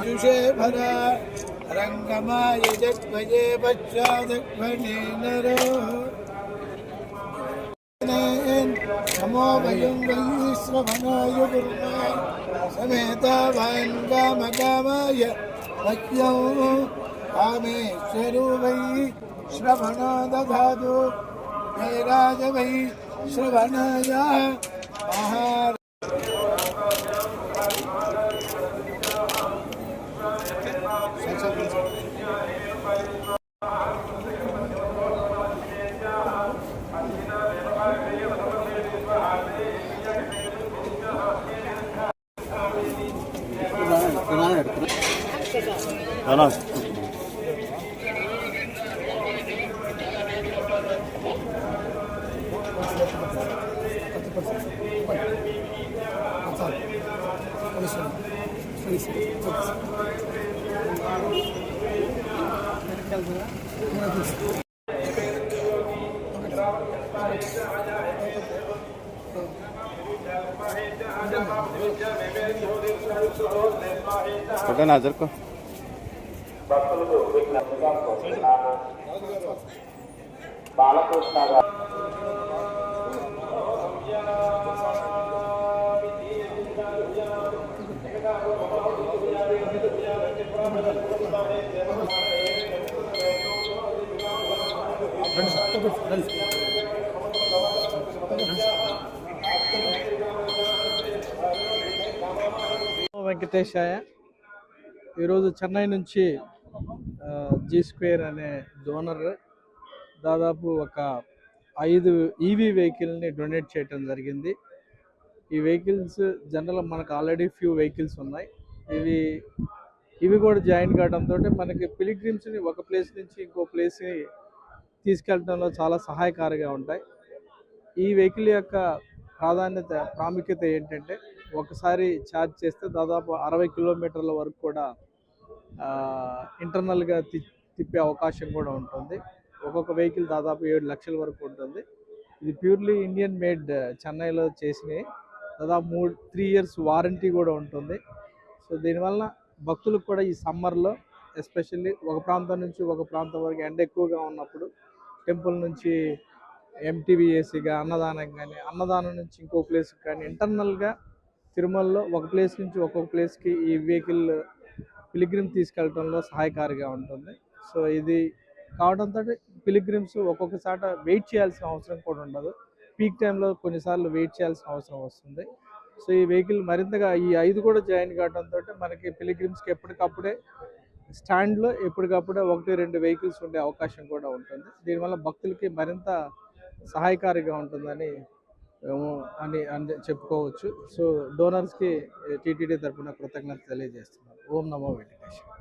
जुषे भरा रंगमाय जग्भजे पश्चादग्भणे नरो नमो वयं वै श्रवणाय गुरुवे समेतावान् कामकामाय मह्यं कामेश्वरो वै श्रवणो दधातु वैराज वै श्रवणाय महार छोटा नाजर को బాలకృష్ణ వెంకటేశాయ. ఈరోజు చెన్నై నుంచి జీ స్క్వేర్ అనే డోనర్ దాదాపు ఒక 5 ఈవీ వెహికల్ని డొనేట్ చేయటం జరిగింది. ఈ వెహికల్స్ జనరల్ మనకు ఆల్రెడీ ఫ్యూ వెహికల్స్ ఉన్నాయి. ఇవి కూడా జాయిన్ కావడంతో మనకి పిలిగ్రిమ్స్ని ఒక ప్లేస్ నుంచి ఇంకో ప్లేస్ని తీసుకెళ్ళడంలో చాలా సహాయకారిగా ఉంటాయి. ఈ వెహికల్ యొక్క ప్రాముఖ్యత ఏంటంటే ఒకసారి ఛార్జ్ చేస్తే దాదాపు 60 కిలోమీటర్ల వరకు కూడా ఇంటర్నల్గా తిప్పే అవకాశం కూడా ఉంటుంది. ఒక్కొక్క వెహికల్ దాదాపు 7 లక్షల వరకు ఉంటుంది. ఇది ప్యూర్లీ ఇండియన్ మేడ్, చెన్నైలో చేసినవి. దాదాపు 3 ఇయర్స్ వారంటీ కూడా ఉంటుంది. సో దీనివల్ల భక్తులకు కూడా ఈ సమ్మర్లో ఎస్పెషల్లీ ఒక ప్రాంతం నుంచి ఒక ప్రాంతం వరకు ఎండ ఎక్కువగా ఉన్నప్పుడు టెంపుల్ నుంచి ఎంటీవీఏసీగా అన్నదానం కానీ, అన్నదానం నుంచి ఇంకో ప్లేస్కి కానీ, ఇంటర్నల్గా తిరుమలలో ఒక ప్లేస్ నుంచి ఒక్కొక్క ప్లేస్కి ఈ వెహికల్ పిలిగ్రిమ్ తీసుకెళ్ళడంలో సహాయకారిగా ఉంటుంది. సో ఇది కావడంతో పిలిగ్రిమ్స్ ఒక్కొక్క చాట వెయిట్ చేయాల్సిన అవసరం కూడా ఉండదు. పీక్ టైంలో కొన్నిసార్లు వెయిట్ చేయాల్సిన అవసరం వస్తుంది. సో ఈ వెహికల్ మరింతగా ఈ 5 కూడా జాయిన్ కావడంతో మనకి పిలిగ్రిమ్స్కి ఎప్పటికప్పుడే స్టాండ్లో ఎప్పటికప్పుడే 1-2 వెహికల్స్ ఉండే అవకాశం కూడా ఉంటుంది. దీనివల్ల భక్తులకి మరింత సహాయకారిగా ఉంటుందని చెప్పుకోవచ్చు. సో డోనర్స్కి టీటీడీ తరఫున కృతజ్ఞత తెలియజేస్తున్నాను. ఓం నమో వెంకటేశ్వర.